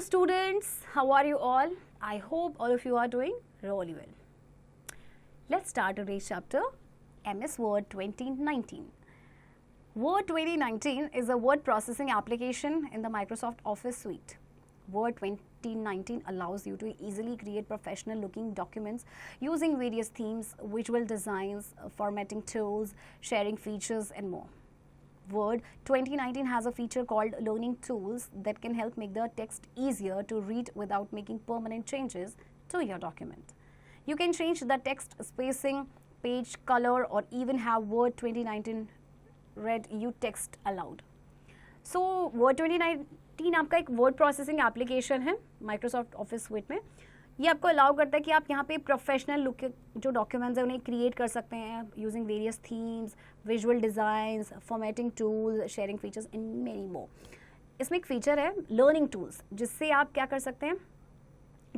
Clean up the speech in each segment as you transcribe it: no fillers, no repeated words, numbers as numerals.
students, how are you all? I hope all of you are doing really well. Let's start today's chapter, MS Word 2019. Word 2019 is a word processing application in the Microsoft Office suite. Word 2019 allows you to easily create professional looking documents using various themes, visual designs, formatting tools, sharing features and more. Word 2019 has a feature called Learning Tools that can help make the text easier to read without making permanent changes to your document. You can change the text spacing, page color, or even have Word 2019 read you text aloud. So Word 2019 आपका एक word processing application है Microsoft office sweet में. ये आपको allow करता है कि आप यहाँ पे प्रोफेशनल लुक के जो डॉक्यूमेंट्स हैं उन्हें क्रिएट कर सकते हैं using various themes, visual designs, formatting tools, sharing features and many more. इसमें एक फीचर है लर्निंग टूल्स, जिससे आप क्या कर सकते हैं,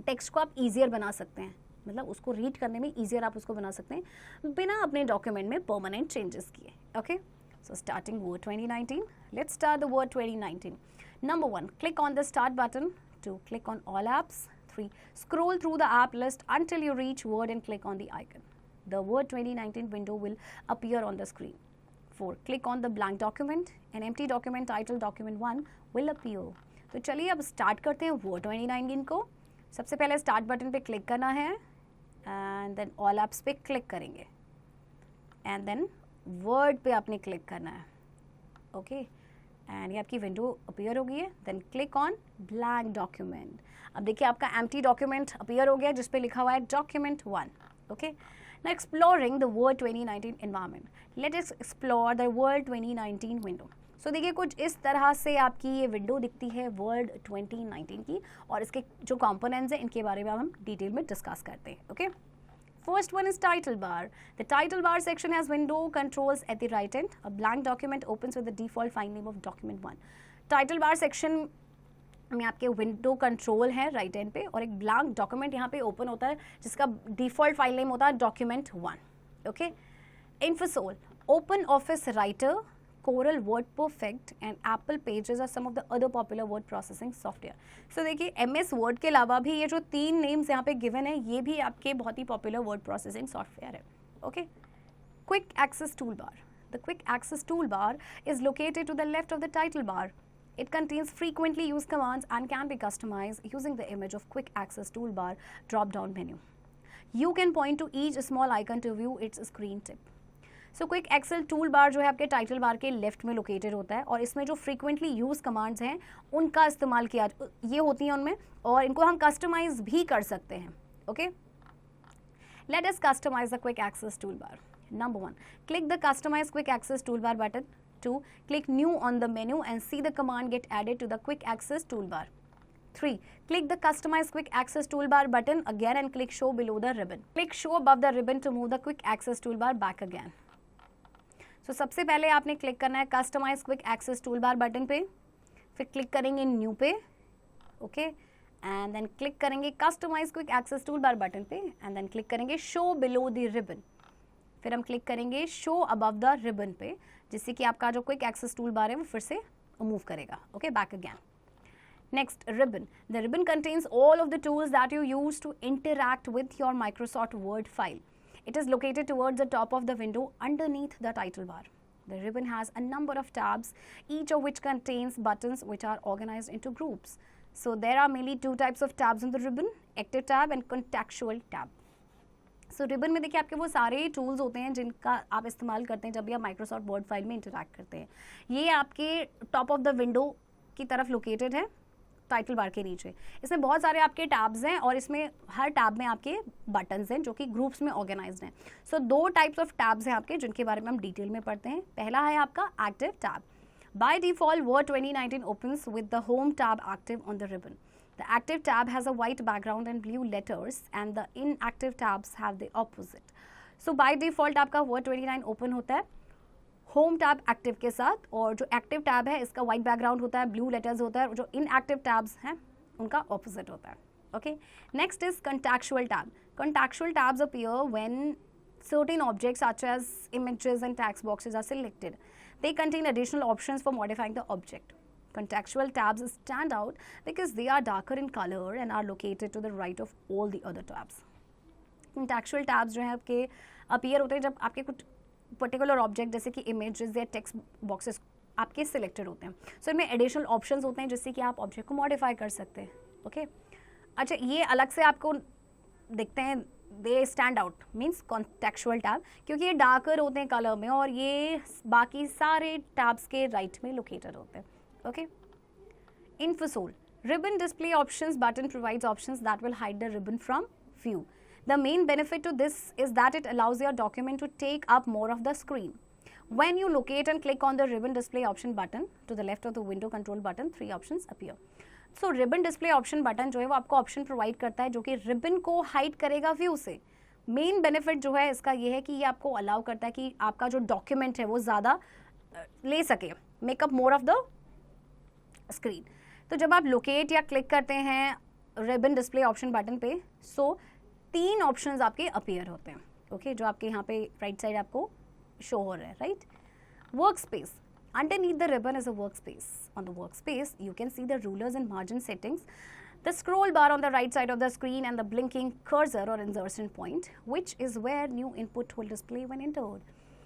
टेक्स्ट को आप ईजियर बना सकते हैं, मतलब उसको रीड करने में ईजियर आप उसको बना सकते हैं बिना अपने डॉक्यूमेंट में परमानेंट चेंजेस किए. Okay, so starting Word 2019, let's start the Word 2019. Number 1, click on the start button. 2, click on all apps. 3, scroll through the app list until you reach Word and click on the icon. The Word 2019 window will appear on the screen. 4, click on the blank document. An empty document titled document 1 will appear. तो चलिए अब start करते हैं Word 2019 को. सबसे पहले start button पे click करना है एंड देन ऑल एप्स पे क्लिक करेंगे एंड देन वर्ड पे आपने क्लिक करना है. ओके, एंड ये आपकी विंडो अपीयर हो गई है. Then click on blank document. अब देखिए आपका एम्प्टी डॉक्यूमेंट अपीयर हो गया जिस पे लिखा हुआ है document 1. Okay, now exploring the Word 2019 environment. Let us explore the Word 2019 window. So देखिए कुछ इस तरह से आपकी ये विंडो दिखती है वर्ड 2019 की, और इसके जो कंपोनेंट्स हैं इनके बारे में हम डिटेल में डिस्कस करते हैं. Okay, First one is title bar. The title bar section has window controls at the right end. A blank document opens with the default file name of document 1. Title bar section में आपके window control है right and पे, और एक blank document यहाँ पे open होता है जिसका डिफॉल्ट फाइल नेम होता है document 1. Okay, Infosol, Open Office Writer, Corel Word Perfect and Apple Pages are some of the other popular word processing software. So देखिए MS Word के अलावा भी ये जो 3 नेम्स यहाँ पे गिवन है ये भी आपके बहुत ही पॉपुलर वर्ड प्रोसेसिंग सॉफ्टवेयर है. Okay, quick access toolbar. The quick access toolbar is located to the left of the title bar. It contains frequently used commands and can be customized using the image of quick access toolbar drop-down menu. You can point to each small icon to view its screen tip. So quick excel toolbar जो है आपके title bar के left में located होता है, और इसमें जो फ्रीक्वेंटली यूज कमांड्स हैं उनका इस्तेमाल किया ये होती हैं उनमें, और इनको हम कस्टमाइज भी कर सकते हैं. Okay, let us customize the quick access toolbar. Number 1, click the customize quick access toolbar button. 2, click new on the menu and see the command get added to the quick access toolbar. 3, click the Customize Quick Access Toolbar button again and click Show below the ribbon. Click Show above the ribbon to move the Quick Access Toolbar back again. So, सबसे पहले आपने click करना है customize quick access toolbar button पे, फिर click करेंगे new पे. Okay, and then click करेंगे customize quick access toolbar button पे एंड देन क्लिक करेंगे शो बिलो द रिबन. फिर हम क्लिक करेंगे शो अबव द रिबन पे, जिससे कि आपका जो क्विक एक्सेस टूल बार है वो फिर से मूव करेगा. Okay, back again. Next, ribbon. The ribbon contains all of the tools that you use to interact with your Microsoft Word file. It is located towards the top of the window underneath the title bar. The ribbon has a number of tabs, each of which contains buttons which are organized into groups. So there are mainly 2 types of tabs on the ribbon, active tab and contextual tab. So ribbon में देखिए आपके वो सारे tools होते हैं जिनका आप इस्तेमाल करते हैं जब भी आप माइक्रोसॉफ्ट वर्ड फाइल में इंटरैक्ट करते हैं. ये आपके टॉप ऑफ द विंडो की तरफ लोकेटेड है टाइटल बार के नीचे. इसमें बहुत सारे आपके टैब्स हैं और इसमें हर टैब में आपके बटन्स हैं जो कि ग्रुप्स में ऑर्गेनाइज्ड हैं. सो 2 टाइप्स ऑफ टैब्स हैं आपके जिनके बारे में हम डिटेल में पढ़ते हैं. पहला है आपका active tab. By default word 2019 opens with the home tab active on the ribbon. The active tab has a white background and blue letters and the inactive tabs have the opposite. So by default आपका word 29 open होता है home tab active के साथ, और जो active tab है इसका white background होता है, ब्लू लेटर्स होता है, और जो इनएक्टिव टैब्स हैं उनका ऑपोजिट होता है. Okay, next is contextual tab. Contextual tabs appear when certain objects such as images and text boxes are selected. They contain additional options for modifying the object. Contextual tabs stand out because they are darker in color and are located to the right of all the other tabs. Contextual tabs जो है आपके appear होते हैं जब आपके कुछ particular object जैसे कि इमेजेस या टेक्स्ट बॉक्सेस आपके सिलेक्टेड होते हैं. सो इनमें एडिशनल ऑप्शंस होते हैं जिससे कि आप ऑब्जेक्ट को मॉडिफाई कर सकते हैं. ओके अच्छा, ये अलग से आपको दिखते हैं, they stand out means contextual tab, क्योंकि ये डार्कर होते हैं कलर में और ये बाकी सारे टैब्स के राइट में लोकेटेड होते हैं. Okay Infosol ribbon display options button provides options that will hide the ribbon from view. The main benefit to this is that it allows your document to take up more of the screen. When you locate and click on the ribbon display option button to the left of the window control button, 3 options appear. So ribbon display option button जो है वो आपको option provide करता है जो कि ribbon को hide करेगा व्यू से. मेन बेनिफिट जो है इसका ये है कि ये आपको अलाउ करता है कि आपका जो डॉक्यूमेंट है वो ज़्यादा ले सके, makeup more of the screen. तो जब आप लोकेट या क्लिक करते हैं रिबन डिस्प्ले ऑप्शन बटन पे, सो 3 ऑप्शंस आपके अपीयर होते हैं. ओके जो आपके यहाँ पे राइट साइड आपको शो हो रहा है. Right work space underneath the ribbon is a workspace. On the workspace you can see the rulers and margin settings, the scroll bar on the right side of the screen and the blinking cursor or insertion point, which is where new input will display when entered.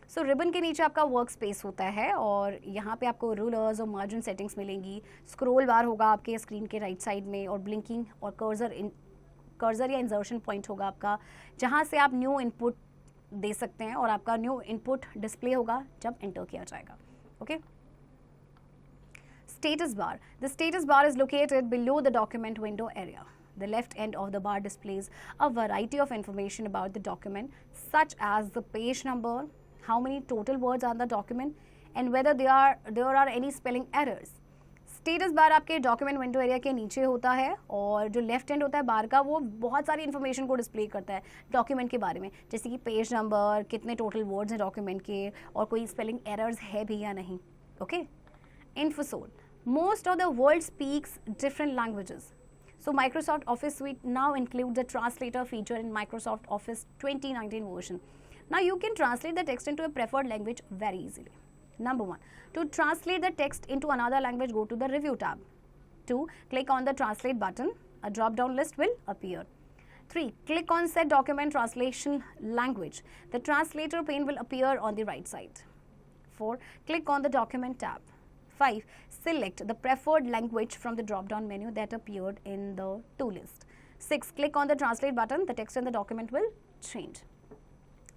So ribbon के नीचे आपका work space होता है और यहाँ पे आपको rulers और मार्जिन सेटिंग्स मिलेंगी. स्क्रोल बार होगा आपके स्क्रीन के राइट साइड में और ब्लिंकिंग और कर्सर या इंसर्शन पॉइंट होगा आपका, जहाँ से आप न्यू इनपुट दे सकते हैं और आपका न्यू इनपुट डिस्प्ले होगा जब एंटर किया जाएगा. Okay status bar. The status bar is located below the document window area. The left end of the bar displays a variety of information about the document, such as the page number, how many total words are in the document, and whether there are any spelling errors. Status bar आपके document window area के नीचे होता है और जो left and होता है बार का वो बहुत सारी इन्फॉर्मेशन को डिस्प्ले करता है डॉक्यूमेंट के बारे में, जैसे कि पेज नंबर, कितने टोटल वर्ड्स हैं डॉक्यूमेंट के और कोई स्पेलिंग एरर्स है भी या नहीं. Okay Infosol. Most of the world speaks different languages. So Microsoft Office Suite now includes a translator feature in Microsoft Office 2019 version. Now you can translate the text into a preferred language very easily. Number 1, to translate the text into another language, go to the Review tab. 2, click on the Translate button. A drop-down list will appear. 3, click on Set Document Translation Language. The translator pane will appear on the right side. 4, click on the Document tab. 5, select the preferred language from the drop-down menu that appeared in the To list. 6, click on the Translate button. The text in the document will change.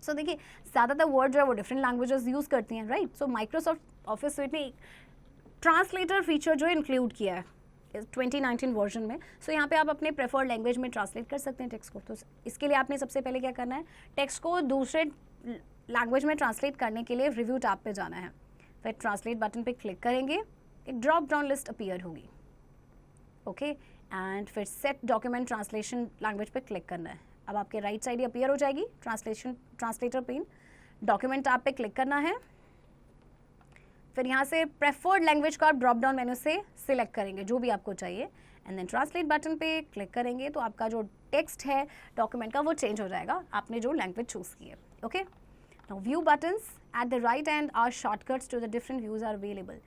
So देखिए ज़्यादातर word जो है वो different languages use करती हैं. Right so Microsoft office suit ने translator feature जो include किया है 2019 वर्जन में. सो यहाँ पे आप अपने प्रेफर्ड लैंग्वेज में ट्रांसलेट कर सकते हैं टेक्स्ट को. तो इसके लिए आपने सबसे पहले क्या करना है, टेक्स्ट को दूसरे लैंग्वेज में ट्रांसलेट करने के लिए रिव्यू टैब पे जाना है. फिर ट्रांसलेट बटन पे क्लिक करेंगे, एक ड्रॉप डाउन लिस्ट अपीयर होगी. ओके एंड फिर सेट डॉक्यूमेंट ट्रांसलेशन लैंग्वेज पे क्लिक करना है. अब आपके राइट साइड ही अपीयर हो जाएगी ट्रांसलेटर पेन. डॉक्यूमेंट टैब पे क्लिक करना है. फिर यहाँ से प्रेफर्ड लैंग्वेज को आप ड्रॉप डाउन मेन्यू से सिलेक्ट करेंगे जो भी आपको चाहिए एंड देन ट्रांसलेट बटन पे क्लिक करेंगे तो आपका जो टेक्स्ट है डॉक्यूमेंट का वो चेंज हो जाएगा आपने जो लैंग्वेज चूज़ की है. Okay Now view buttons at the right end are shortcuts to the different views are available.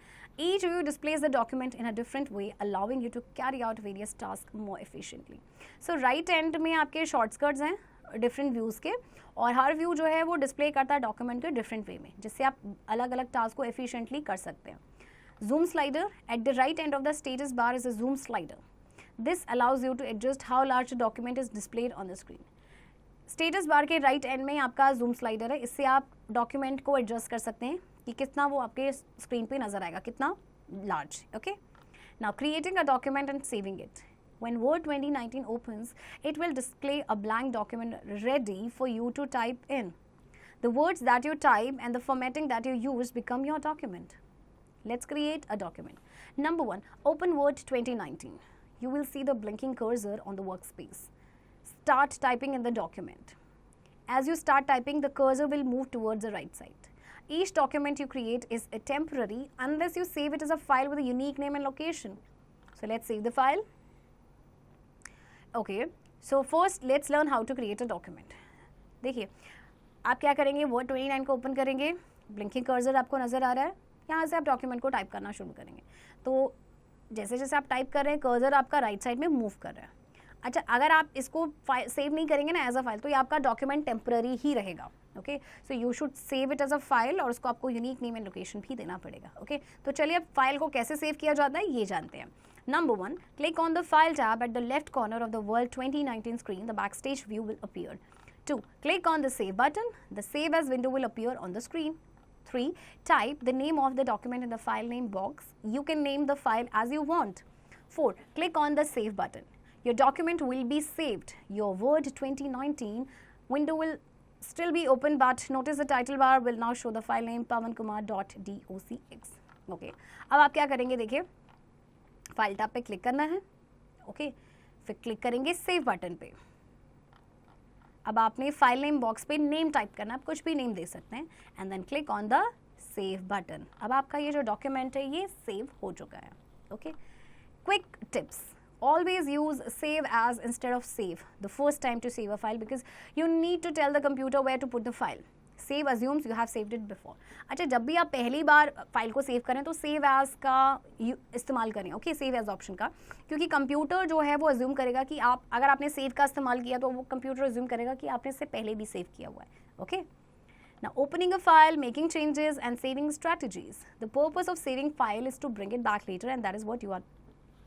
Each view displays the document in a different way, allowing you to carry out various tasks more efficiently. So right end में आपके shortcuts हैं different views के और हर view जो है वो display करता है document के different way में, जिससे आप अलग अलग task को efficiently कर सकते हैं. Zoom slider at the right end of the status bar is a zoom slider. This allows you to adjust how large the document is displayed on the screen. Status bar के right and में आपका zoom slider है. इससे आप document को adjust कर सकते हैं कि कितना वो आपके स्क्रीन पे नजर आएगा, कितना large. Okay now creating a document and saving it. When Word 2019 opens, it will display a blank document ready for you to type in. The words that you type and the formatting that you use become your document. Let's create a document. Number 1, open Word 2019. You will see the blinking cursor on the workspace. Start typing in the document. As you start typing, the cursor will move towards the right side. Each document you create is a temporary unless you save it as a file with a unique name and location. So let's save the file. Okay, so first let's learn how to create a document. देखिए आप क्या करेंगे, Word 29 को open करेंगे, blinking cursor आपको नज़र आ रहा है, यहाँ से आप डॉक्यूमेंट को टाइप करना शुरू करेंगे. तो जैसे जैसे आप टाइप कर रहे हैं कर्सर आपका राइट साइड में मूव कर रहा है. अच्छा, अगर आप इसको सेव नहीं करेंगे ना एज अ फाइल, तो ये आपका डॉक्यूमेंट टेम्पररी ही रहेगा. Okay, so you should save it as a file, और उसको आपको यूनिक नेम एंड लोकेशन भी देना पड़ेगा. ओके, तो चलिए अब फाइल को कैसे सेव किया जाता है ये जानते हैं. Number 1, click on the File tab at the left corner of the Word 2019 screen. The Backstage view will appear. 2, click on the Save button. The Save As window will appear on the screen. 3, type the name of the document in the file name box. You can name the file as you want. 4, click on the Save button. Your document will be saved. Your Word 2019 window will still be open, but notice the title bar will now show the file name pawankumar.docx. Okay, अब आप क्या करेंगे देखिए, file tab पे click करना है. Okay, फिर click करेंगे सेव बटन पे. अब आपने फाइल नेम बॉक्स पे नेम टाइप करना है, आप कुछ भी नेम दे सकते हैं, and then click on the save button. अब आपका ये जो डॉक्यूमेंट है ये सेव हो चुका है. Okay, quick tips, always use save as instead of save the first time to save a file, because you need to tell the computer where to put the file. Save assumes you have saved it before. अच्छा, जब भी आप पहली बार file को save करें तो save as का इस्तेमाल करें. ओके, सेव एज ऑप्शन का, क्योंकि कंप्यूटर जो है वो अज्यूम करेगा कि आप, अगर आपने सेव का इस्तेमाल किया तो वो कंप्यूटर अज्यूम करेगा कि आपने इससे पहले भी सेव किया हुआ है. Okay, now opening a file, making changes and saving strategies. The purpose of saving file is to bring it back later, and that is what you are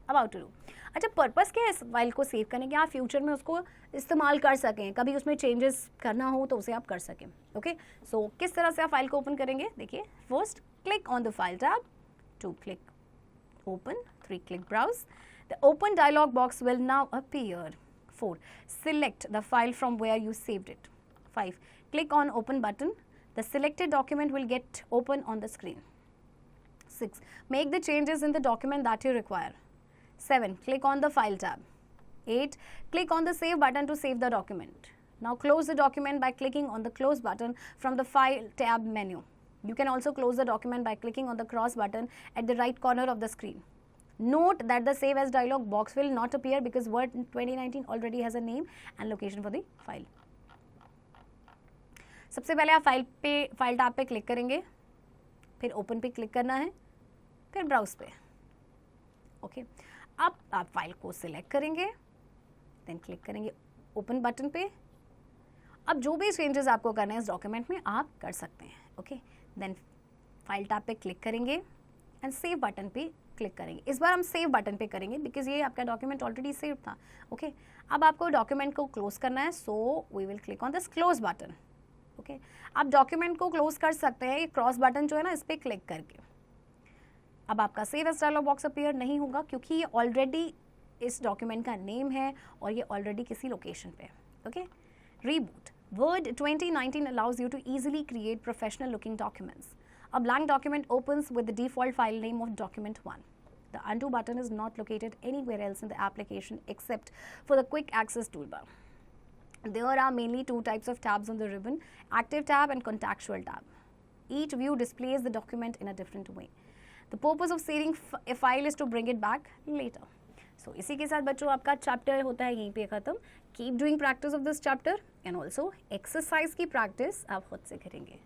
about to do. अच्छा, purpose क्या है इस file को save करने के? आप future में उसको इस्तेमाल कर सकें, कभी उसमें चेंजेस करना हो तो उसे आप कर सकें. ओके, सो किस तरह से आप फाइल को ओपन करेंगे देखिए. First, click on the file tab. 2, click open. 3, click browse. The open dialog box will now appear. 4, select the file from where you saved it. 5, click on open button. The selected document will get open on the screen. 6, make the changes in the document that you require. 7, click on the file tab. 8, click on the save button to save the document. Now close the document by clicking on the close button from the file tab menu. You can also close the document by clicking on the cross button at the right corner of the screen. Note that the save as dialog box will not appear because Word 2019 already has a name and location for the file. सबसे पहले आप file tab पे click करेंगे, फिर open पे click करना है, फिर ब्राउज पे. ओके, अब आप फाइल को सिलेक्ट करेंगे, देन क्लिक करेंगे ओपन बटन पे. अब जो भी चेंजेस आपको करना है इस डॉक्यूमेंट में आप कर सकते हैं. ओके, देन फाइल टैब पे क्लिक करेंगे एंड सेव बटन पे क्लिक करेंगे. इस बार हम सेव बटन पे करेंगे बिकॉज ये आपका डॉक्यूमेंट ऑलरेडी सेव था. ओके, अब आपको डॉक्यूमेंट को क्लोज करना है, so we will click on this close button. Okay, आप डॉक्यूमेंट को क्लोज कर सकते हैं ये क्रॉस बटन जो है ना इस पर क्लिक करके. अब आपका save as dialog box appear नहीं होगा क्योंकि ये ऑलरेडी इस डॉक्यूमेंट का नेम है और ये ऑलरेडी किसी लोकेशन पे. Okay, reboot. Word 2019 allows you to easily create professional looking documents. A blank document opens with the default file name of document 1. The undo button is not located anywhere else in the application except for the quick access toolbar. There are mainly two types of tabs on the ribbon, active tab and contextual tab. Each view displays the document in a different way. The purpose of saving a file is to bring it back later. So इसी के साथ बच्चों आपका chapter होता है यहीं पे खत्म. Keep doing practice of this chapter and also exercise की practice आप खुद से करेंगे.